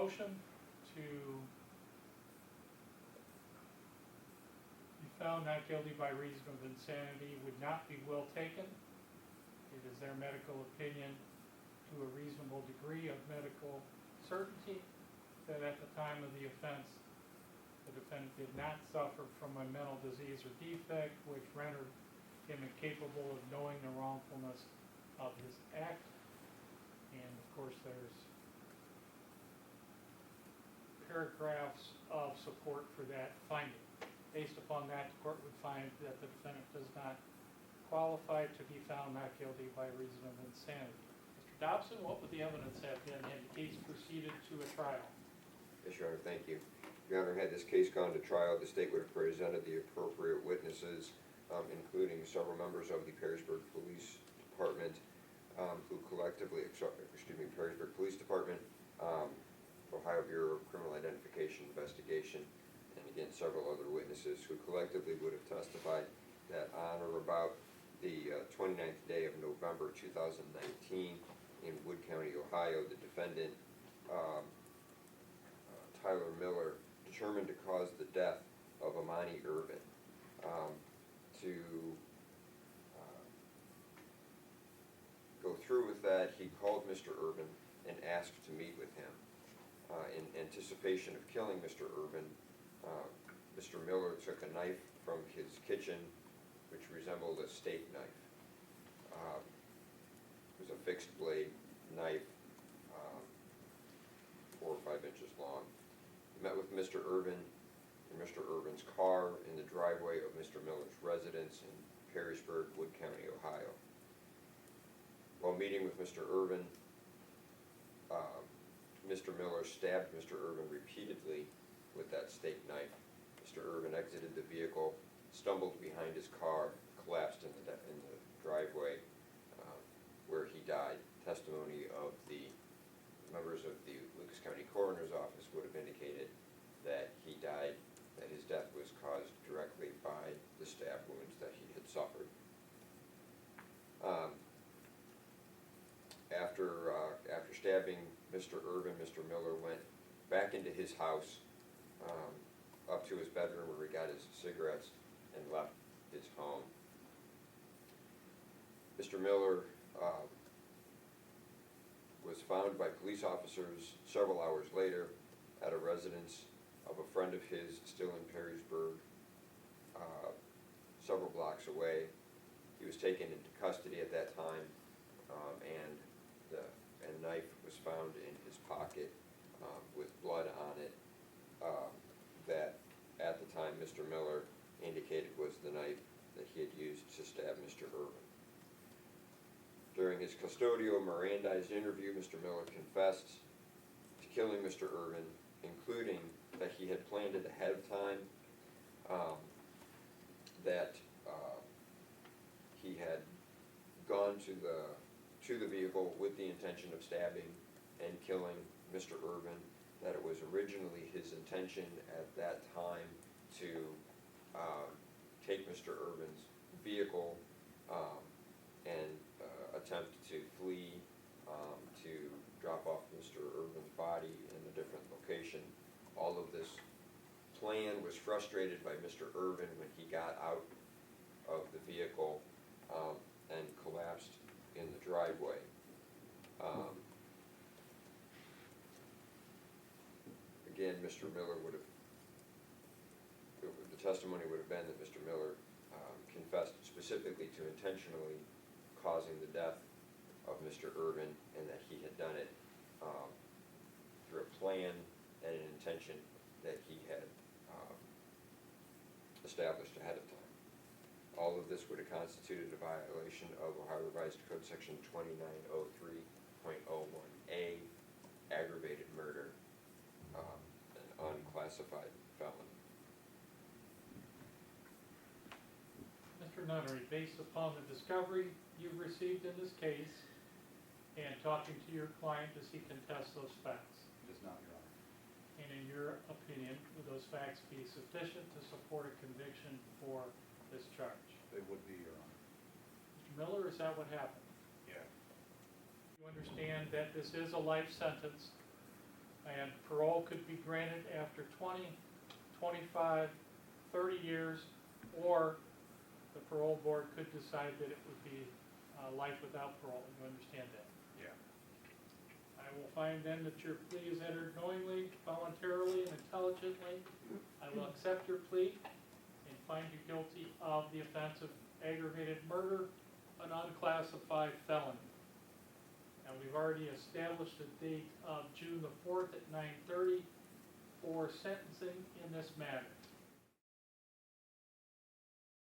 motion to be found not guilty by reason of insanity would not be well taken. It is their medical opinion to a reasonable degree of medical certainty that at the time of the offense, the defendant did not suffer from a mental disease or defect which rendered him incapable of knowing the wrongfulness of his act. And of course, there's paragraphs of support for that finding. Based upon that, the court would find that the defendant does not qualify to be found not guilty by reason of insanity. Mr. Dobson, what would the evidence have been had the case proceeded to a trial? Yes, Your Honor, thank you. Your Honor, had this case gone to trial, the state would have presented the appropriate witnesses, including several members of the Perrysburg Police Department, who collectively, Perrysburg Police Department, Ohio Bureau of Criminal Identification Investigation, and again, several other witnesses who collectively would have testified that on or about the 29th day of November 2019 in Wood County, Ohio, the defendant, Tyler Miller, determined to cause the death of Amani Irvin. To go through with that, he called Mr. Irvin and asked to meet with him. In anticipation of killing Mr. Irvin, Mr. Miller took a knife from his kitchen, which resembled a steak knife. It was a fixed blade knife, 4 or 5 inches long. He met with Mr. Irvin in Mr. Irvin's car in the driveway of Mr. Miller's residence in Perrysburg, Wood County, Ohio. While meeting with Mr. Irvin, Mr. Miller stabbed Mr. Irvin repeatedly with that steak knife. Mr. Irvin exited the vehicle, stumbled behind his car, collapsed in the driveway where he died. Testimony of the members of the Lucas County Coroner's Office would have indicated that he died, that his death was caused directly by the stab wounds that he had suffered. After stabbing Mr. Irvin, Mr. Miller went back into his house, up to his bedroom where he got his cigarettes and left his home. Mr. Miller was found by police officers several hours later at a residence of a friend of his still in Perrysburg, several blocks away. He was taken into custody at that time, and a knife was found in his pocket with blood on it that at the time Mr. Miller indicated was the knife that he had used to stab Mr. Irvin. During his custodial Mirandized interview, Mr. Miller confessed to killing Mr. Irvin, including that he had planned it ahead of time, that he had gone to the vehicle with the intention of stabbing and killing Mr. Irvin, that it was originally his intention at that time to take Mr. Irvin's vehicle and attempt to flee, to drop off Mr. Irvin's body in a different location. All of this plan was frustrated by Mr. Irvin when he got out of the vehicle and collapsed in the driveway. Again, Mr. Miller would have, the testimony would have been that Mr. Miller confessed specifically to intentionally causing the death of Mr. Irvin, and that he had done it through a plan and an intention that he had established ahead of time. All of this would have constituted a violation of Ohio Revised Code Section 2903.01A, aggravated murder, an unclassified felony. Mr. Nunnery, based upon the discovery you've received in this case and talking to your client, does he contest those facts? It is not, Your Honor. And in your opinion, would those facts be sufficient to support a conviction for this charge? They would be, Your Honor. Mr. Miller, is that what happened? Yeah. You understand that this is a life sentence And parole could be granted after 20, 25, 30 years, or the parole board could decide that it would be life without parole. You understand that? Yeah. I will find then that your plea is entered knowingly, voluntarily, and intelligently. I will accept your plea and find you guilty of the offense of aggravated murder, an unclassified felony. Now, we've already established a date of June the 4th at 9:30 for sentencing in this matter.